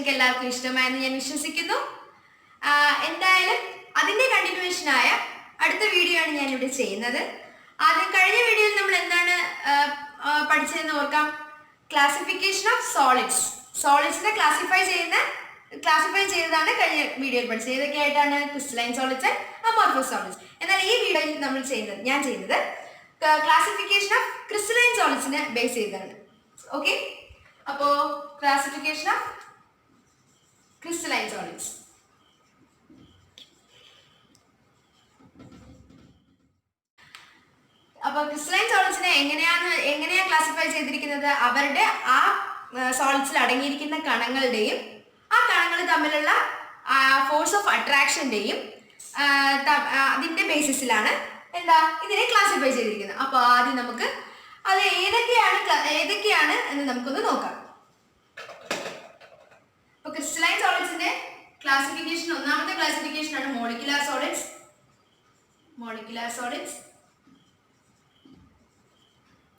നിങ്ങൾക്ക് എല്ലാവർക്കും ഇഷ്ടമായെന്ന് ഞാൻ വിശ്വസിക്കുന്നു. എന്തായാലും അതിൻ്റെ കണ്ടിന്യൂവേഷനായ അടുത്ത വീഡിയോ ആണ് ഞാനിവിടെ ചെയ്യുന്നത്. ആദ്യം കഴിഞ്ഞ വീഡിയോയിൽ നമ്മൾ എന്താണ് പഠിച്ചതെന്ന് ഓർക്കാം. Classification of solids. സോളിഡ്സിനെ ക്ലാസിഫൈ ചെയ്തതാണ് കഴിഞ്ഞ വീഡിയോയിൽ പഠിച്ചത്. ഏതൊക്കെയായിട്ടാണ്? Crystalline solids and amorphous solids. എന്നാൽ ഈ വീഡിയോയിൽ ഞാൻ ചെയ്യുന്നത് ക്ലാസിഫിക്കേഷൻ ഓഫ് ക്രിസ്റ്റലൈൻ സോളിഡ്സിനെ ബേസ് ചെയ്താണ്. ഓക്കെ, അപ്പോൾ ക്ലാസിഫിക്കേഷൻ ഓഫ് ക്രിസ്റ്റലൈൻ സോളിഡ്സ്. അപ്പോൾ ക്രിസ്റ്റലൈൻ സോളിഡ്സിനെ എങ്ങനെയാണ് ക്ലാസിഫൈ ചെയ്തിരിക്കുന്നത്? അവരുടെ ആ സോളിഡ്സിൽ അടങ്ങിയിരിക്കുന്ന കണങ്ങളുടെയും ആ കണങ്ങൾ തമ്മിലുള്ള ഫോഴ്സ് ഓഫ് അട്രാക്ഷൻ്റെയും അതിൻ്റെ ബേസിസിലാണ് ഇതിനെ ക്ലാസിഫൈ ചെയ്തിരിക്കുന്നത്. അപ്പോൾ ആദ്യം നമുക്ക് അത് ഏതൊക്കെയാണ് എന്ന് നമുക്കൊന്ന് നോക്കാം. അപ്പോൾ ക്രിസ്റ്റലൈൻ സോളിഡ്സിന്റെ ക്ലാസിഫിക്കേഷൻ, ഒന്നാമത്തെ ക്ലാസിഫിക്കേഷൻ ആണ് മോളിക്കുലാർ സോളിഡ്സ്.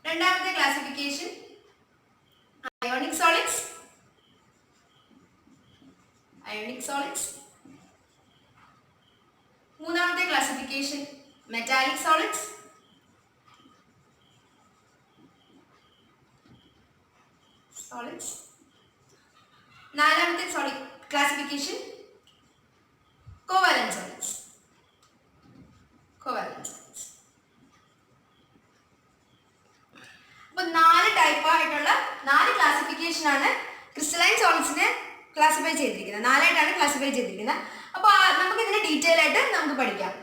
രണ്ടാമത്തെ ക്ലാസിഫിക്കേഷൻ അയോണിക് സോളിഡ്സ്. മൂന്നാമത്തെ ക്ലാസിഫിക്കേഷൻ മെറ്റാലിക് സോളിഡ്സ്. നാലാമത്തെ ക്ലാസിഫിക്കേഷൻ കോവാലന്റ് സോളിഡ്സ്. അപ്പോൾ 4 ക്ലാസിഫിക്കേഷൻ ആണ് ക്രിസ്റ്റലൈൻ സോളിഡ്സിനെ ക്ലാസിഫൈ ചെയ്തിരിക്കുന്നത്. 4 ആയിട്ടാണ് ക്ലാസിഫൈ ചെയ്തിരിക്കുന്നത്. അപ്പോൾ നമുക്ക് ഇതിനെ ഡീറ്റെയിൽ ആയിട്ട് നമുക്ക് പഠിക്കാം.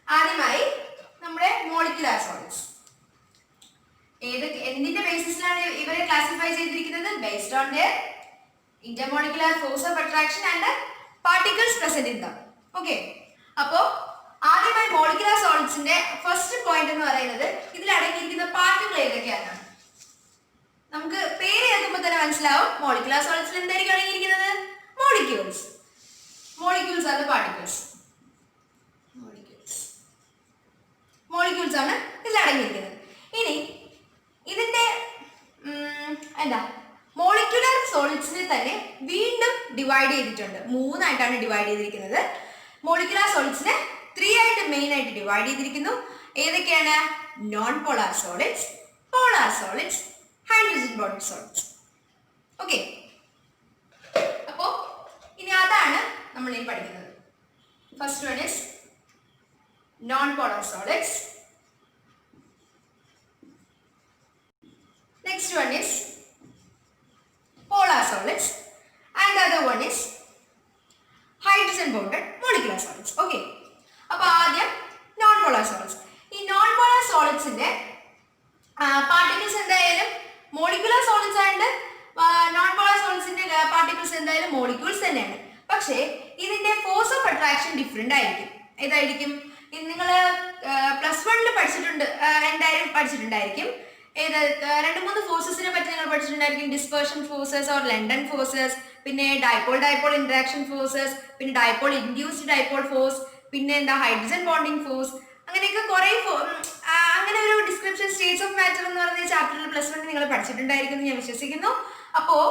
ആദ്യമായി നമ്മുടെ മോളിക്കുലാർ സോളിഡ്സ്. എന്തിന്റെ ബേസിസിലാണ് ഇവരെ ക്ലാസിഫൈ ചെയ്തിരിക്കുന്നത്? Based on their intermolecular force of attraction and particles present in them. Okay, അപ്പോൾ ആദ്യമായി മോളിക്കുലാർ സോളിഡ്സിന്റെ ഫസ്റ്റ് പോയിന്റ് എന്ന് പറയുന്നത് ഇതിൽ അടങ്ങിയിരിക്കുന്ന പാർട്ടിക്കിൾ ഏതൊക്കെയാണ്. നമുക്ക് പേര് കേൾക്കുമ്പോൾ തന്നെ മനസ്സിലാവും മോളിക്കുലാർ സോളിഡ്സിൽ എന്തായിരിക്കും അടങ്ങിയിരിക്കുന്നത്? മോളിക്യൂൾസ് ആണ് പാർട്ടിക്കിൾസ്. മോളിക്യൂൾസ് ആണ് ഇതിൽ അടങ്ങിയിരിക്കുന്നത്. ഇനി ഇതിന്റെ മോളിക്കുലർ സോളിഡ്സിനെ തന്നെ വീണ്ടും ഡിവൈഡ് ചെയ്തിട്ടുണ്ട്. 3 ആയിട്ടാണ് ഡിവൈഡ് ചെയ്തിരിക്കുന്നത്. മോളിക്കുലർ സോളിഡ്സിനെ 3 ആയിട്ട് മെയിൻ ആയിട്ട് ഡിവൈഡ് ചെയ്തിരിക്കുന്നു. ഏതൊക്കെയാണ്? Non polar solids, polar solids, hydrogen bond solids. Okay, അപ്പോൾ ഇനി അതാണ് നമ്മൾ ഇനി പഠിക്കുന്നത്. First one is known polar solids. Next one is polar solids and the other one is hydrogen bonded molecular solids. Okay, അപ്പോൾ ആദ്യം നോൺ പോളാർ സോളിഡ്സ്. ഈ non polar സോളിഡ്സിന്റെ പാർട്ടിക്കിൾസ് എന്തായാലും molecular solids and non polar സോളിഡ്സിന്റെ particles എന്തായാലും molecules തന്നെയാണ്. പക്ഷേ ഇതിന്റെ ഫോഴ്സ് ഓഫ് അട്രാക്ഷൻ ഡിഫറെന്റ് ആയിരിക്കും. ഏതായിരിക്കും? നിങ്ങൾ +1 പഠിച്ചിട്ടുണ്ട്, എന്തായാലും പഠിച്ചിട്ടുണ്ടായിരിക്കും. 2-3 ഫോഴ്സസിനെ പറ്റി നിങ്ങൾ പഠിച്ചിട്ടുണ്ടായിരിക്കും. Dispersion forces or London forces, പിന്നെ ഡൈപോൾ ഇന്ററാക്ഷൻ ഫോഴ്സസ്, പിന്നെ ഡൈപോൾ ഇൻഡ്യൂസ്ഡ് ഡൈപോൾ ഫോഴ്സ്, പിന്നെ ഹൈഡ്രജൻ ബോണ്ടിങ് ഫോഴ്സ്, അങ്ങനെയൊക്കെ കുറേ അങ്ങനെ ഒരു ഡിസ്ക്രിപ്ഷൻ സ്റ്റേറ്റ്സ് ഓഫ് മാറ്റർ എന്ന് പറയുന്ന ചാപ്റ്ററിൽ +1 നിങ്ങൾ പഠിച്ചിട്ടുണ്ടായിരിക്കും എന്ന് ഞാൻ വിശ്വസിക്കുന്നു. അപ്പോൾ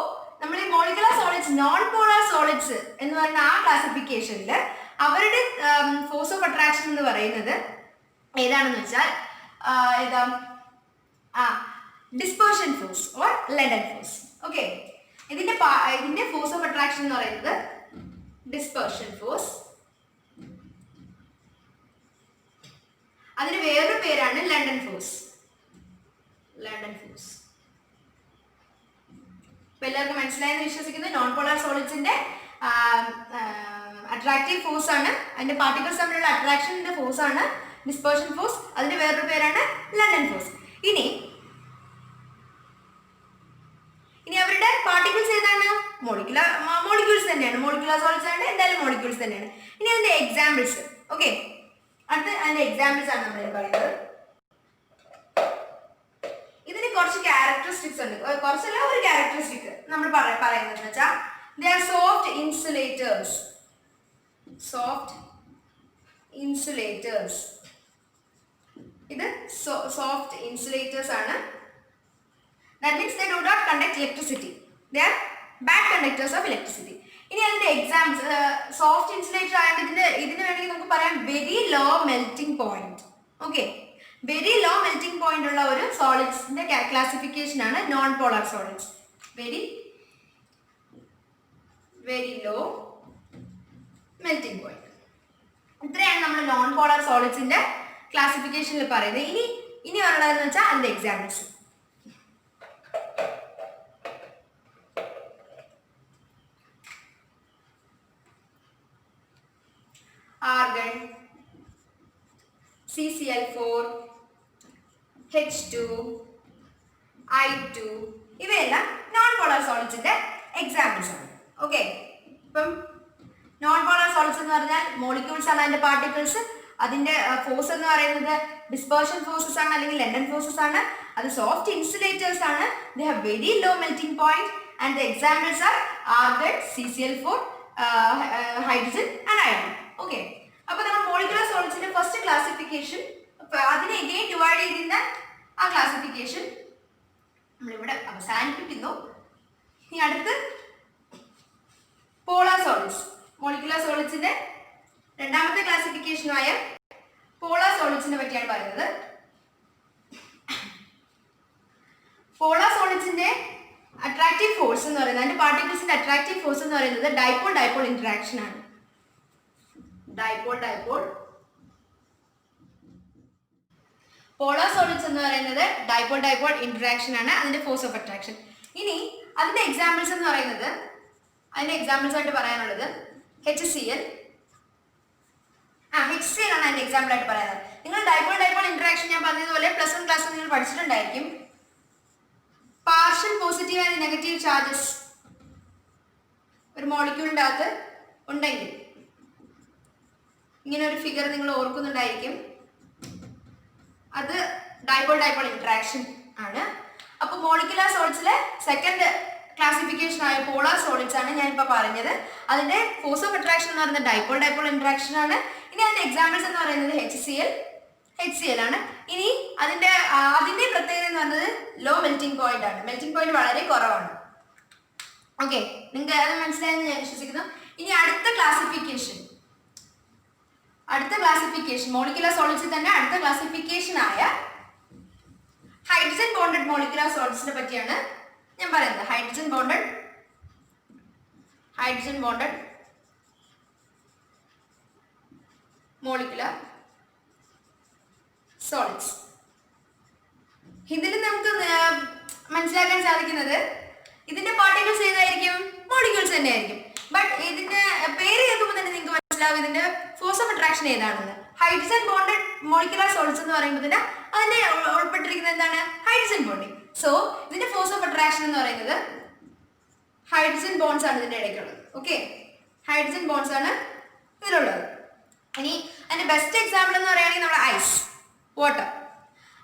നമ്മൾ ഈ molecular solids, non polar solids എന്ന് പറയുന്ന ആ ക്ലാസിഫിക്കേഷനിൽ അവരുടെ ഫോഴ്സ് ഓഫ് അട്രാക്ഷൻ എന്ന് പറയുന്നത് ഏതാണെന്ന് വെച്ചാൽ dispersion force or London force. Okay, ഇതിന്റെ ഫോഴ്സ് ഓഫ് അട്രാക്ഷൻ എന്ന് പറയുന്നത് ഡിസ്പെർഷൻ ഫോഴ്സ്. അതിന് വേറൊരു പേരാണ് ലണ്ടൻ ഫോഴ്സ്. ഇപ്പൊ എല്ലാവർക്കും മനസ്സിലായെന്ന് വിശ്വസിക്കുന്നു. നോൺ പോളാർ സോളിഡ്സിന്റെ അട്രാക്റ്റീവ് ഫോഴ്സ് ആണ്, അതിന്റെ പാർട്ടിക്കിൾസ് തമ്മിലുള്ള അട്രാക്ഷന്റെ ഫോഴ്സ് ആണ് ഡിസ്പെർഷൻ ഫോഴ്സ്. അതിന്റെ വേറൊരു പേരാണ് ലണ്ടൻ ഫോഴ്സ്. ഇനി അവരുടെ പാർട്ടിക്കിൾസ് ഏതാണ്? മോളിക്യൂൾസ് തന്നെയാണ്. മോളിക്കുലർ സോളിഡ്സ് ആണ്, എന്തായാലും മോളിക്യൂൾസ് തന്നെയാണ്. ഇനി അതിന്റെ എക്സാമ്പിൾസ്. ഓക്കെ, അടുത്ത അതിന്റെ എക്സാമ്പിൾസ് ആണ് നമ്മൾ പറയുന്നത്. ഇതിന് കുറച്ച് ക്യാരക്ടറിസ്റ്റിക്സ് ഉണ്ട്. കുറച്ചല്ല, ഒരു ക്യാരക്ടറിസ്റ്റിക് നമ്മൾ പറയുന്നത് വെച്ചാൽ they are soft insulators. ഇത് സോഫ്റ്റ് ഇൻസുലേറ്റേഴ്സ് ആണ്. That means they do not conduct electricity. They are bad conductors of electricity. ഇനി അതിന്റെ എക്സാമ്പിൾസ്, സോഫ്റ്റ് ഇൻസുലേറ്റർ ആയതുകൊണ്ട് ഇതിന് വേണമെങ്കിൽ നമുക്ക് പറയാം very low melting point. Okay, very low melting point ഉള്ള ഒരു സോളിഡ്സിന്റെ ക്ലാസിഫിക്കേഷൻ ആണ് non polar solids. Very low melting point. ഇത്രയാണ് നമ്മൾ നോൺ പോളാർ സോളിഡ്സിന്റെ ക്ലാസിഫിക്കേഷനിൽ പറയുന്നത്. ഇനി ഉള്ളതെന്ന് വെച്ചാൽ അതിന്റെ examples. Argon, CCl4, H2, I2 ഇവയെല്ലാം നോൺ പോളാർ സോളിഡ്സിന്റെ എക്സാമ്പിൾസ് ആണ്. ഓക്കെ, ഇപ്പം നോൺ പോളാർ സോളിഡ്സ് എന്ന് പറഞ്ഞാൽ മോളിക്യൂൾസ് ആണ് അതിന്റെ പാർട്ടിക്കിൾസ്. അതിന്റെ ഫോഴ്സ് എന്ന് പറയുന്നത് ഡിസ്പേർഷൻ ഫോഴ്സസ് ആണ് അല്ലെങ്കിൽ ലണ്ടൻ ഫോഴ്സസ് ആണ്. അത് സോഫ്റ്റ് ഇൻസുലേറ്റേഴ്സ് ആണ്. They have very low melting point and the examples are argon, CCl4, hydrogen and iron. Okay, അപ്പൊ നമ്മൾ മോളിക്കുലർ സോളിഡ്സിന്റെ ഫസ്റ്റ് ക്ലാസിഫിക്കേഷൻ, അതിനെ എഗെയിൻ ഡിവൈഡ് ചെയ്തിരുന്ന ആ ക്ലാസിഫിക്കേഷൻ നമ്മളിവിടെ അവസാനിപ്പിക്കുന്നു. ഇനി അടുത്ത് പോളാർ സോളിഡ്സ്, മോളിക്കുലർ സോളിഡ്സിന്റെ രണ്ടാമത്തെ ക്ലാസിഫിക്കേഷനായ പോളാർ സോളിഡ്സിനെ പറ്റിയാണ് പറയുന്നത്. പോളാർ സോളിഡ്സിന്റെ അട്രാക്റ്റീവ് ഫോഴ്സ് എന്ന് പറയുന്നത്, അതിന്റെ പാർട്ടിക്കിൾസിന്റെ അട്രാക്റ്റീവ് ഫോഴ്സ് എന്ന് പറയുന്നത് ഡൈപോൾ ഡൈപോൾ ഇന്ററാക്ഷൻ ആണ്. ഡൈപോൾ ഡൈപോൾ പോളാർ സോളിഡ്സ് എന്ന് പറയുന്നത് ഡൈപോൾ ഡൈപോൾ ഇന്ററാക്ഷൻ ആണ് അതിന്റെ ഫോഴ്സ് ഓഫ് അട്രാക്ഷൻ. ഇനി അതിന്റെ എക്സാമ്പിൾസ് എന്ന് പറയുന്നത്, അതിന്റെ എക്സാമ്പിൾസ് ആയിട്ട് പറയാനുള്ളത് HCl ആണ് അതിന്റെ എക്സാമ്പിൾ ആയിട്ട് പറയുന്നത്. നിങ്ങൾ ഡൈപോൾ ഡൈപോൾ ഇന്ററാക്ഷൻ ഞാൻ പറഞ്ഞതുപോലെ പ്ലസ് 1 ക്ലാസ്സിൽ നിങ്ങൾ പഠിച്ചിട്ടുണ്ടായിരിക്കും. Partial positive and negative charges ഒരു മോളിക്യൂളിൻ്റെ അകത്ത് ഉണ്ടെങ്കിൽ ഇങ്ങനെ ഒരു ഫിഗർ നിങ്ങൾ ഓർക്കുന്നുണ്ടായിരിക്കും. അത് ഡൈപോൾ ഡൈപോൾ ഇന്ററാക്ഷൻ ആണ്. അപ്പോൾ മോളിക്കുലർ സോളിഡ്സിലെ സെക്കൻഡ് ക്ലാസിഫിക്കേഷൻ ആയ പോളാർ സോളിഡ്സ് ആണ് ഞാനിപ്പോൾ പറഞ്ഞത്. അതിന്റെ ഫോഴ്സ് ഓഫ് അട്രാക്ഷൻ എന്ന് പറയുന്നത് ഡൈപോൾ ഡൈപോൾ ഇന്ററാക്ഷൻ ആണ്. ഇനി അതിന്റെ എക്സാമ്പിൾസ് എന്ന് പറയുന്നത് HCl ആണ്. ഇനി അതിന്റെ പ്രത്യേകത എന്ന് പറയുന്നത് ലോ മെൽറ്റിംഗ് പോയിന്റ് ആണ്. മെൽറ്റിംഗ് പോയിന്റ് വളരെ കുറവാണ്. ഓക്കെ, നിങ്ങൾക്ക് അത് മനസ്സിലായെന്ന് ഞാൻ വിശ്വസിക്കുന്നു. ഇനി അടുത്ത ക്ലാസിഫിക്കേഷൻ മോളിക്കുലർ സോളിഡ്സിൽ തന്നെ അടുത്ത ക്ലാസിഫിക്കേഷൻ ആയ ഹൈഡ്രജൻ ബോണ്ടഡ് മോളിക്കുലർ സോളിഡ്സിനെ പറ്റിയാണ് ഞാൻ പറയുന്നത്. Hydrogen bonded molecular solids. ഇതിൽ നമുക്ക് മനസ്സിലാക്കാൻ സാധിക്കുന്നത് ഇതിന്റെ പാർട്ടിക്കിൾസ് ഏതായിരിക്കും? മോളിക്യൂൾസ് തന്നെ ആയിരിക്കും. ബട്ട് ഇതിന്റെ പേര് കേൾക്കുമ്പോൾ തന്നെ നിങ്ങൾക്ക് മനസ്സിലാവും ഇതിന്റെ ഫോഴ്സ് ഓഫ് അട്രാക്ഷൻ ഏതാണെന്ന്. ഹൈഡ്രജൻ ബോണ്ടഡ് മോളിക്കുലർ സോളിഡ്സ് എന്ന് പറയുമ്പോൾ തന്നെ അതിനെ ഉൾപ്പെട്ടിരിക്കുന്നത് എന്താണ്? Hydrogen bonding. സോ ഇതിന്റെ ഫോഴ്സ് ഓഫ് അട്രാക്ഷൻ എന്ന് പറയുന്നത് ഹൈഡ്രജൻ ബോണ്ട്സ് ആണ് ഇതിന്റെ ഇടയ്ക്കുള്ളത്. ഓക്കെ, ഹൈഡ്രജൻ ബോണ്ട്സ് ആണ് ഇതിലുള്ളത്. ഇനി അതിന്റെ ബെസ്റ്റ് എക്സാമ്പിൾ എന്ന് പറയുകയാണെങ്കിൽ നമ്മുടെ ഐസ്, വാട്ടർ,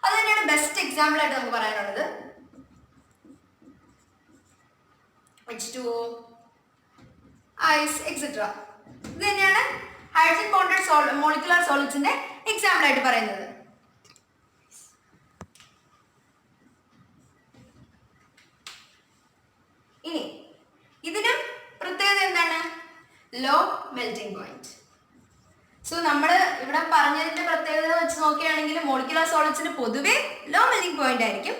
അത് തന്നെയാണ് ബെസ്റ്റ് എക്സാമ്പിൾ ആയിട്ട് നമുക്ക് പറയാനുള്ളത്. H2O, ഐസ് എക്സെട്ര, ഇത് തന്നെയാണ് ഹൈഡ്രജൻ ബോണ്ടഡ് മോളിക്കുലർ സോളിഡ്സിന്റെ എക്സാമ്പിൾ ആയിട്ട് പറയുന്നത്. ഇനി ഇതിനും പ്രത്യേകത എന്താണ്? Law melting point. സോ നമ്മൾ ഇവിടെ പറഞ്ഞതിന്റെ പ്രത്യേകത വെച്ച് നോക്കുകയാണെങ്കിൽ മോളിക്കുലർ സോളിഡ്സിന് പൊതുവെ ലോ മെൽറ്റിംഗ് പോയിന്റ് ആയിരിക്കും.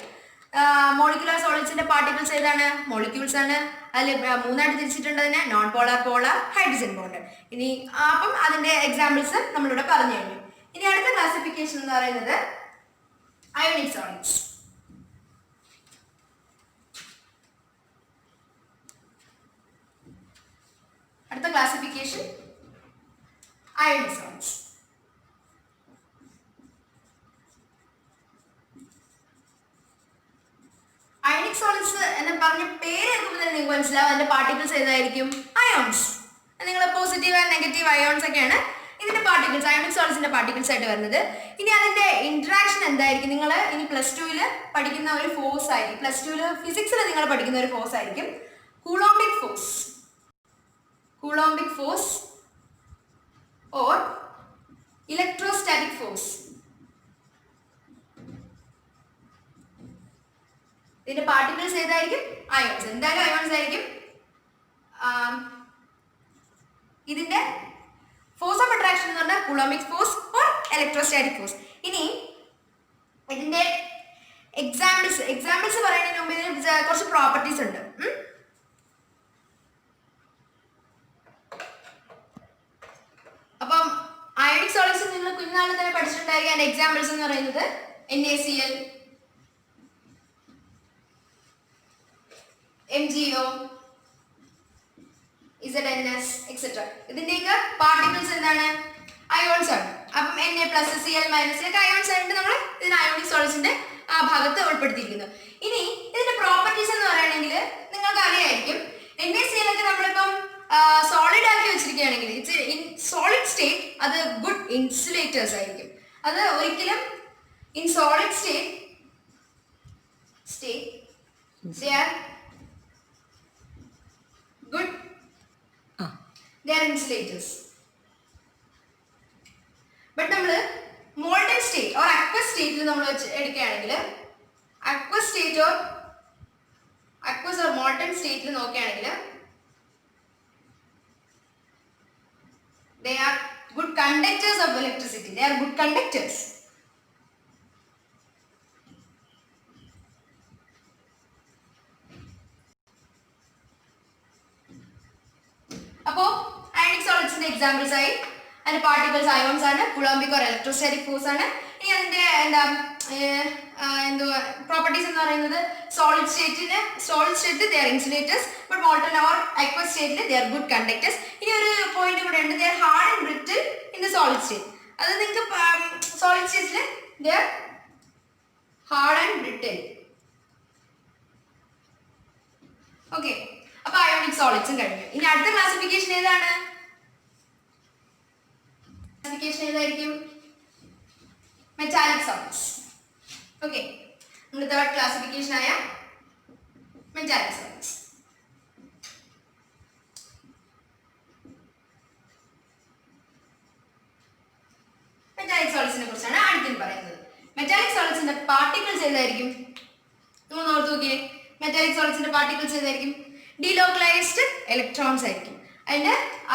മോളിക്കുലർ സോളിഡ്സിന്റെ പാർട്ടിക്കിൾസ് ഏതാണ്? മോളിക്യൂൾസ് ആണ്. അതിൽ മൂന്നായിട്ട് തിരിച്ചിട്ടുണ്ട് തന്നെ, non polar, polar, hydrogen bond. ഇനി അപ്പം അതിന്റെ എക്സാമ്പിൾസ് നമ്മളിവിടെ പറഞ്ഞു കഴിഞ്ഞു. ഇനി അടുത്ത ക്ലാസിഫിക്കേഷൻ എന്ന് പറയുന്നത് അയോണിക് സോളിഡ്സ്. അടുത്ത classification ionic solids. Ionic solids എന്ന് പറഞ്ഞ പേര് കേൾക്കുമ്പോൾ തന്നെ നിങ്ങൾക്ക് മനസ്സിലാവും അതിന്റെ പാർട്ടിക്കിൾസ് ഏതായിരിക്കും? അയോൺസ്. നിങ്ങൾ പോസിറ്റീവ് ആൻഡ് നെഗറ്റീവ് അയോൺസ് ഒക്കെയാണ് ഇതിന്റെ പാർട്ടിക്കിൾസ്, അയോണിക് സോളിഡ്സിന്റെ പാർട്ടിക്കിൾസ് ആയിട്ട് വരുന്നത്. ഇനി അതിന്റെ ഇന്ററാക്ഷൻ എന്തായിരിക്കും? നിങ്ങൾ ഇനി +2 പഠിക്കുന്ന ഒരു ഫോഴ്സ് ആയിരിക്കും. +2 ഫിസിക്സിൽ നിങ്ങൾ പഠിക്കുന്ന ഒരു ഫോഴ്സ് ആയിരിക്കും coulombic force. Coulombic force or electrostatic force. ഇതിന്റെ പാർട്ടിക്കിൾസ് ഏതായിരിക്കും? അയോൺസ്. എന്തായാലും അയോൺസ് ആയിരിക്കും. ഇതിന്റെ ഫോഴ്സ് ഓഫ് അട്രാക്ഷൻ എന്ന് പറഞ്ഞാൽ coulombic force or electrostatic force. ഇനി ഇതിന്റെ എക്സാമ്പിൾസ് പറയുന്നതിന് മുമ്പ് ഇതിന് കുറച്ച് പ്രോപ്പർട്ടീസ് ഉണ്ട്. അപ്പം അയോണിക് സോളിഡ്സ് നിങ്ങൾ കുഞ്ഞാളിൽ തന്നെ പഠിച്ചിട്ടുണ്ടായിരിക്കും. എക്സാമ്പിൾസ് എന്ന് പറയുന്നത് NaCl, MgO, ZnS etc. ഇതിന്റെയൊക്കെ പാർട്ടിക്കിൾസ് എന്താണ്? അയോൺസ് ആണ്. അപ്പം Na+Cl- ഇതൊക്കെ അയോൺസ് ആയിട്ട് നമ്മൾ ഇതിന് അയോണിക് സോളിഡ്സിന്റെ ആ ഭാഗത്ത് ഉൾപ്പെടുത്തിയിരിക്കുന്നു. ഇനി ഇതിന്റെ പ്രോപ്പർട്ടീസ് എന്ന് പറയുകയാണെങ്കിൽ നിങ്ങൾക്ക് അറിയായിരിക്കും. NaCl ഒക്കെ നമ്മളിപ്പം സോളിഡ് ആക്കി വെച്ചിരിക്കുകയാണെങ്കിൽ ഇൻ സോളിഡ് സ്റ്റേറ്റ് അത് ഗുഡ് ഇൻസുലേറ്റേഴ്സ് ആയിരിക്കും. അത് ഒരിക്കലും in solid state they are good, they are insulators. But നമ്മൾ മോൾട്ടൻ സ്റ്റേറ്റ് ഓർ അക്വസ് സ്റ്റേറ്റിൽ നമ്മൾ എടുക്കുകയാണെങ്കിൽ അക്വസ് ഓർ മോൾട്ടൻ സ്റ്റേറ്റിൽ നോക്കുകയാണെങ്കിൽ they are good conductors of electricity. They are good conductors. അപ്പോ അയോണിക് സോളിഡ്സിന്റെ എക്സാമ്പിൾസ് ആയി അതിന്റെ പാർട്ടിക്കിൾസ് അയോൺസ് ആണ്, കുളോംബിക് ഓർ ഇലക്ട്രോസ്റ്റാറ്റിക് ഫോഴ്സ് ആണ്. ഇനി അതിന്റെ എന്തുവാ പ്രോപ്പർട്ടീസ് എന്ന് പറയുന്നത് സോളിഡ് സ്റ്റേറ്റിൽ ദേ are insulators, but molten or aqueous സ്റ്റേറ്റിൽ ദേ ആർ ഗുഡ് കണ്ടക്ടേഴ്സ്. ഇനി ഒരു പോയിന്റ് കൂടെ ഉണ്ട്, they are hard and brittle in the solid state. അത് നിങ്ങൾക്ക് സോളിഡ് സ്റ്റേറ്റിൽ they are hard and brittle. Okay, അപ്പൊ അയോണിക് സോളിഡ്സും കഴിഞ്ഞു. ഇനി അടുത്ത ക്ലാസിഫിക്കേഷൻ ഏതാണ്? ഏതായിരിക്കും? Metallic solids. ഓക്കെ, നമ്മുടെ തേർഡ് ക്ലാസിഫിക്കേഷൻ ആയ മെറ്റാലിക് സോളിഡ്സ്. മെറ്റാലിക് സോളിഡ്സിനെ കുറിച്ചാണ് അടുത്തത് പറയുന്നത്. മെറ്റാലിക് സോളിഡ്സിന്റെ പാർട്ടിക്കിൾസ് ഏതായിരിക്കും? നിങ്ങൾ ഓർത്ത് നോക്കിയേ, മെറ്റാലിക് സോളിഡ്സിന്റെ പാർട്ടിക്കിൾസ് ഏതായിരിക്കും? ഡീലോക്കലൈസ്ഡ് ഇലക്ട്രോൺസ് ആയിരിക്കും.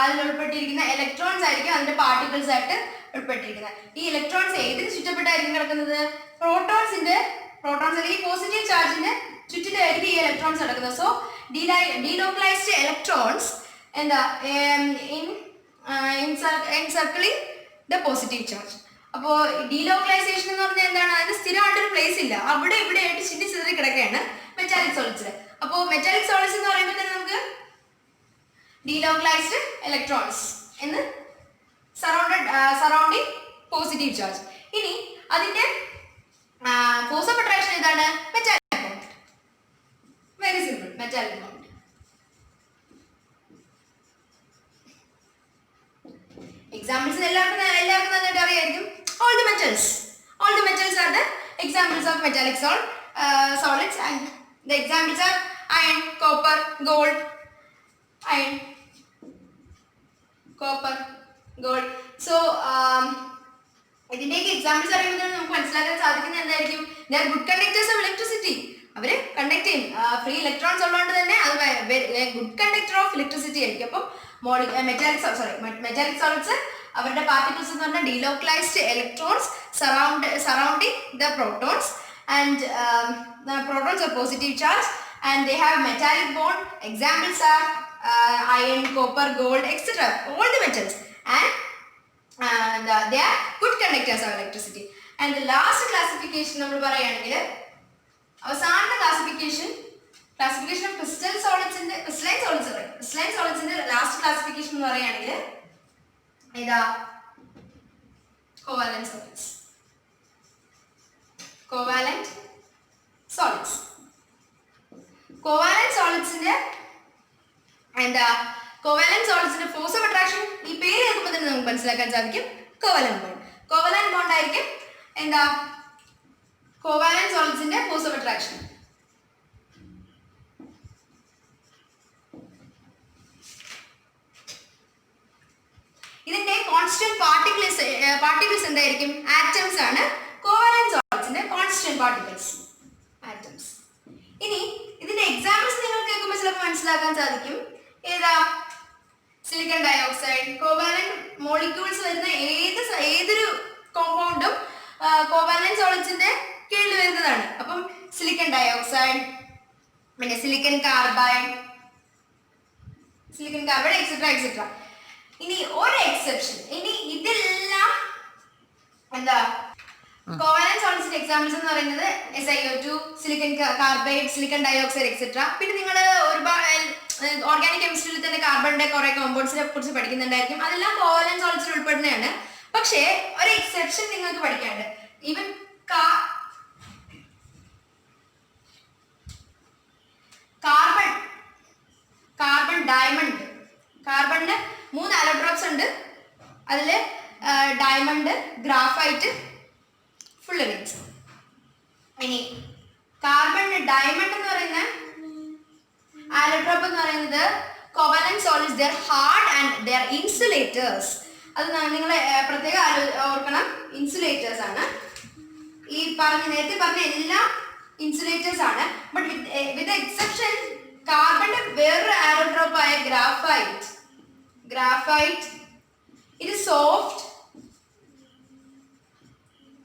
അതിൽ ഉൾപ്പെട്ടിരിക്കുന്ന ഇലക്ട്രോൺസ് ആയിരിക്കും അതിന്റെ പാർട്ടിക്കിൾസ് ആയിട്ട് ഉൾപ്പെട്ടിരിക്കുന്നത്. ഈ ഇലക്ട്രോൺസ് ഏതിന് ചുറ്റപ്പെട്ടായിരിക്കും കിടക്കുന്നത്? പ്രോട്ടോൺസ് അല്ലെങ്കിൽ പോസിറ്റീവ് ചാർജിന്റെ ചുറ്റിലായിരിക്കും ഈ ഇലക്ട്രോൺസ് കിടക്കുന്നത്. സോ ഡീലോക്കലൈസ്ഡ് ഇലക്ട്രോൺസ് എന്താ എൻസർക്കിളിംഗ് ദ പോസിറ്റീവ് ചാർജ്. അപ്പോൾ ഡീലോക്കലൈസേഷൻ എന്ന് പറഞ്ഞാൽ എന്താണ്? അതിന് സ്ഥിരമായിട്ടൊരു പ്ലേസ് ഇല്ല, അവിടെ ഇവിടെ ആയിട്ട് ചിന്തി ചിതറി കിടക്കുകയാണ് മെറ്റാലിക് സോളിഡ്സിൽ. അപ്പോൾ മെറ്റാലിക് സോളിഡ്സ് എന്ന് പറയുമ്പോൾ തന്നെ നമുക്ക് ഡീലോക്കലൈസ്ഡ് ഇലക്ട്രോൺസ് എന്ന് സറൗണ്ടിങ് പോസിറ്റീവ് ചാർജ്. ഇനി അതിന്റെ ഫോഴ്സ് ഓഫ് അട്രാക്ഷൻ ഏതാണ്? Metallic bond. Very simple, metallic bond. Examples എല്ലാവർക്കും നന്നായിട്ട് അറിയായിരിക്കും. all the metals are the examples of metallic solids, and the examples are iron, copper, gold. Iron, copper, gold. So ഇതിന്റെയൊക്കെ examples അറിയുമ്പോൾ നമുക്ക് മനസ്സിലാക്കാൻ സാധിക്കുന്നത് എന്തായിരിക്കും? they are good conductors of electricity. അവര് കണ്ടക്ട് ചെയ്യും. ഫ്രീ ഇലക്ട്രോൺസ് ഉള്ളതുകൊണ്ട് തന്നെ അത് ഗുഡ് കണ്ടക്ടർ ഓഫ് ഇലക്ട്രിസിറ്റി ആയിരിക്കും. അപ്പം മെറ്റാലിക് സോളിഡ്സ് അവരുടെ പാർട്ടിക്കിൾസ് എന്ന് പറഞ്ഞാൽ delocalised electrons surrounding the protons, and protons are positive charge, and they have metallic bond. Examples are iron, copper, gold, etc. all the metals, and they are good conductors of electricity. And the last classification നമ്മൾ പറയുകയാണെങ്കിൽ അവസാനത്തെ classification of crystalline സോളിഡ്സിന്റെ last classification എന്ന് പറയുകയാണെങ്കിൽ ഏതാ? Covalent solids. Covalent സോളിഡ്സിന്റെ force of attraction ഈ പേര് കേൾക്കുമ്പോൾ തന്നെ നമുക്ക് മനസ്സിലാക്കാൻ സാധിക്കും. കോവാലന്റ് ബോണ്ട് ആയിരിക്കും എന്താ? കോവാലന്റ് സോളിഡ്സിന്റെ ഫോഴ്സ് ഓഫ് അട്രാക്ഷൻ. ഇതിന്റെ കോൺസ്റ്റന്റ് പാർട്ടിക്കിൾസ് എന്തായിരിക്കും? ആറ്റംസ് ആണ് കോവാലന്റ് സോളിഡ്സിന്റെ കോൺസ്റ്റന്റ് പാർട്ടിക്കിൾസ്, ആറ്റംസ്. ഇനി ഇതിന്റെ എക്സാമ്പിൾസ് നിങ്ങൾ കേൾക്കുമ്പോൾ ചിലപ്പോൾ മനസ്സിലാക്കാൻ സാധിക്കും. ഏതാ? Silicon dioxide. കോവാലന്റ് മോളിക്യൂൾസ് വരുന്ന ഏതൊരു കോമ്പൗണ്ടും കോവാലന്റ് സോളിഡ്സിന്റെ കീഴിൽ വരുന്നതാണ്. അപ്പം സിലിക്കൺ ഡയോക്സൈഡ്, പിന്നെ സിലിക്കൺ കാർബൈഡ് എക്സെട്ര എക്സെട്ര. ഇനി ഒരു എക്സെപ്ഷൻ, ഇനി ഇതെല്ലാം എന്താ കോവാലന്റ് സോളിഡ്സിന്റെ എക്സാമ്പിൾസ് എന്ന് പറയുന്നത് SiO2, silicon carbide, silicon dioxide etcetera. പിന്നെ നിങ്ങൾ ഒരുപാട് ഓർഗാനിക് കെമിസ്ട്രിയിൽ തന്നെ കാർബണിന്റെ കുറെ കോമ്പൗണ്ട്സിനെ കുറിച്ച് പഠിക്കുന്നുണ്ടായിരിക്കും. അതെല്ലാം കോവാലന്റ് സോളിഡ്സിൽ ഉൾപ്പെടുന്നതാണ്. പക്ഷേ ഒരു എക്സെപ്ഷൻ നിങ്ങൾക്ക് പഠിക്കാനുണ്ട്. ഈവൻ കാർബൺ ഡയമണ്ട്, കാർബണിന് 3 അലോട്രോപ്സ് ഉണ്ട്. അതില് ഡയമണ്ട്, ഗ്രാഫൈറ്റ്, ഫുള്ളറൈറ്റ്. ഇനി കാർബൺ ഡയമണ്ട് എന്ന് പറയുന്ന അലോട്രോപ്പ് എന്ന് പറയുന്നത് covalent solids, they are hard and they are insulators. അത് നിങ്ങൾ പ്രത്യേകം ഓർക്കണം, ഇൻസുലേറ്റേഴ്സ് ആണ്. ഈ നേരത്തെ പറഞ്ഞ എല്ലാം ഇൻസുലേറ്റേഴ്സ് ആണ്. ബട്ട് വിത്ത് എക്സെപ്ഷൻ കാർബണിന്റെ വേറൊരു അലോട്രോപ്പ് ആയ ഗ്രാഫൈറ്റ് ഇത് soft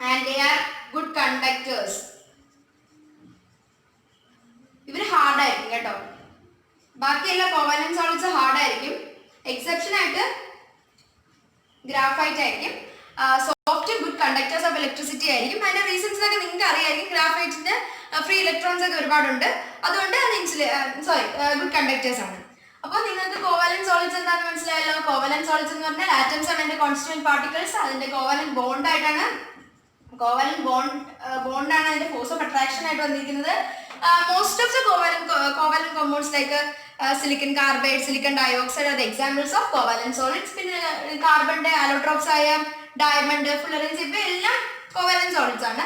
and they are good conductors. ഇവര് ഹാർഡ് ആയിരിക്കും കേട്ടോ. ബാക്കിയെല്ലാ കോവാലന്റ് സോളിഡ്സ് ഹാർഡ് ആയിരിക്കും. എക്സെപ്ഷൻ ആയിട്ട് ഗ്രാഫൈറ്റ് ആയിരിക്കും. Soft, good conductors of electricity ആയിരിക്കും. അതിന്റെ റീസൺസ് ഒക്കെ നിങ്ങൾക്ക് അറിയായിരിക്കും. ഗ്രാഫൈറ്റിന് ഫ്രീ ഇലക്ട്രോൺസ് ഒക്കെ ഒരുപാടുണ്ട്, അതുകൊണ്ട് അത് ഗുഡ് കണ്ടക്ടേഴ്സ് ആണ്. അപ്പോൾ നിങ്ങൾക്ക് കോവാലന്റ് സോളിഡ്സ് എന്താണെന്ന് മനസ്സിലായല്ലോ. കോവാലന്റ് സോളിഡ്സ് എന്ന് പറഞ്ഞാൽ ആറ്റംസ് ആണ് അതിന്റെ കോൺസ്റ്റിറ്റ്യൂവന്റ് പാർട്ടിക്കിൾസ്. അതിന്റെ കോവാലന്റ് ബോണ്ട് ആയിട്ടാണ് അതിന്റെ ഫോഴ്സ് ഓഫ് അട്രാക്ഷൻ ആയിട്ട് വന്നിരിക്കുന്നത്. Most of the covalent compounds like silicon carbide, silicon dioxide are the examples of covalent solids. പിന്നെ കാർബണിന്റെ അലോട്രോപ്സ് ആയ ഡയമണ്ട്, ഫുള്ളറൈൻസ് ഇവയെല്ലാം കോവാലന്റ് സോളിഡ്സ് ആണ്.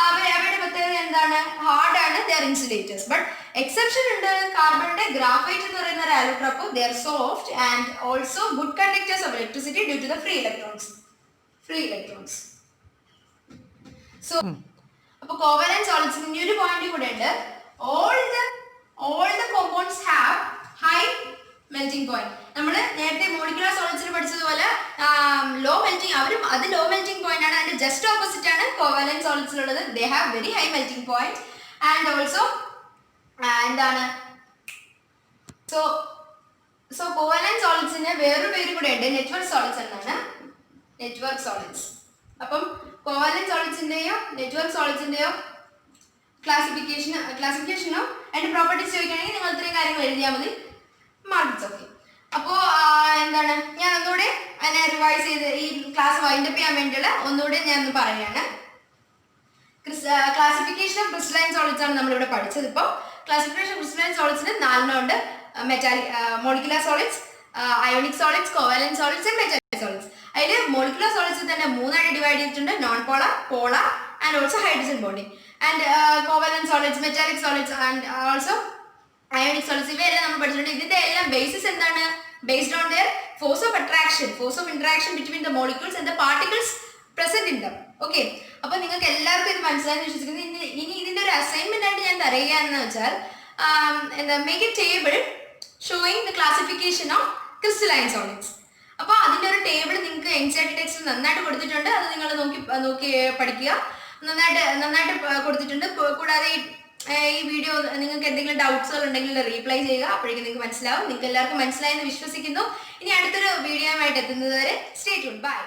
അവയുടെ പ്രത്യേകത എന്താണ്? ഹാർഡ് ആണ്, they are insulators. But exception ഉണ്ട്. കാർബണിന്റെ ഗ്രാഫൈറ്റ് എന്ന് പറയുന്ന ഒരു allotrope, they are soft and also good conductors of electricity due to the free electrons. So അപ്പൊ കോവാലന്റ് സോളിഡ്സിന് ഇനി ഒരു പോയിന്റ് കൂടെ ഉണ്ട്. all the compounds have high melting point. നമ്മൾ നേരത്തെ മോളിക്യുലർ സോളിഡ്സിൽ പഠിച്ചതുപോലെ ലോ മെൽറ്റിംഗ് പോയിന്റ് ആണ്. അതിന്റെ ജസ്റ്റ് ഓപ്പോസിറ്റ് ആണ് കോവാലന്റ് സോളിഡ്സിലുള്ളത്. They have very high melting point and also എന്താണ് സോ കോവാലന്റ് സോളിഡ്സിന് വേറൊരു പേര് കൂടെ ഉണ്ട്, നെറ്റ്വർക്ക് സോളിഡ്സ് എന്നാണ്. Network solids. അപ്പം കോവാലന്റ് സോളിഡ്സിന്റെയോ നെറ്റ്വർക്ക് സോളിഡ്സിന്റെയോ ക്ലാസിഫിക്കേഷനോ അതിന്റെ പ്രോപ്പർട്ടീസ് ചോദിക്കുകയാണെങ്കിൽ നിങ്ങൾ ഇത്രയും കാര്യങ്ങൾ എഴുതിയാൽ മതി. Marks okay. അപ്പോൾ എന്താണ്, ഞാൻ ഒന്നുകൂടെ അതിനെ റിവൈസ് ചെയ്ത് ഈ ക്ലാസ് വൈൻഡപ്പ് ചെയ്യാൻ വേണ്ടിയുള്ള ഒന്നുകൂടെ ഞാൻ ഒന്ന് പറയുകയാണ്. ക്ലാസിഫിക്കേഷൻ ഓഫ് ക്രിസ്റ്റലൈൻ സോളിഡ്സ് ആണ് നമ്മളിവിടെ പഠിച്ചത്. ഇപ്പോൾ ക്ലാസിഫിക്കേഷൻ ഓഫ് ക്രിസ്റ്റലൈൻ സോളിഡ്സിന് 4 ഉണ്ട്. Molecular solids, ionic solids, covalent solids and metallic solids. അതിൽ മോളിക്കുലർ സോളിഡ്സ് തന്നെ 3 ആയിട്ട് ഡിവൈഡ് ചെയ്തിട്ടുണ്ട്. Non polar, polar and also hydrogen bonding. And covalent solids, metallic solids and also ionic solids ഇവയെല്ലാം നമ്മൾ പഠിച്ചിട്ടുണ്ട്. ഇതിന്റെ എല്ലാം ബേസിസ് എന്താണ്? Based on their force of attraction, force of interaction between the molecules and the particles present in them. Okay, അപ്പൊ നിങ്ങൾക്ക് എല്ലാവർക്കും ഇത് മനസ്സിലായെന്ന് വിശ്വസിക്കുന്നു. ഇനി ഇതിന്റെ ഒരു അസൈൻമെന്റ് ആയിട്ട് ഞാൻ തരുകയെന്ന് വെച്ചാൽ make A table showing the classification of crystalline solids. അപ്പൊ അതിന്റെ ഒരു ടേബിൾ നിങ്ങൾക്ക് NCERT ടെക്സ്റ്റിൽ നന്നായിട്ട് കൊടുത്തിട്ടുണ്ട്. അത് നിങ്ങൾ നോക്കി പഠിക്കുക. നന്നായിട്ട് കൊടുത്തിട്ടുണ്ട്. കൂടാതെ ഈ വീഡിയോ നിങ്ങൾക്ക് എന്തെങ്കിലും ഡൗട്ട്സുകൾ ഉണ്ടെങ്കിൽ റീപ്ലൈ ചെയ്യുക. അപ്പോഴേക്കും നിങ്ങൾക്ക് മനസ്സിലാവും. നിങ്ങൾക്ക് എല്ലാവർക്കും മനസ്സിലായെന്ന് വിശ്വസിക്കുന്നു. ഇനി അടുത്തൊരു വീഡിയോയുമായിട്ട് എത്തുന്നത് വരെ സ്റ്റേ ട്യൂൺഡ്. ബൈ.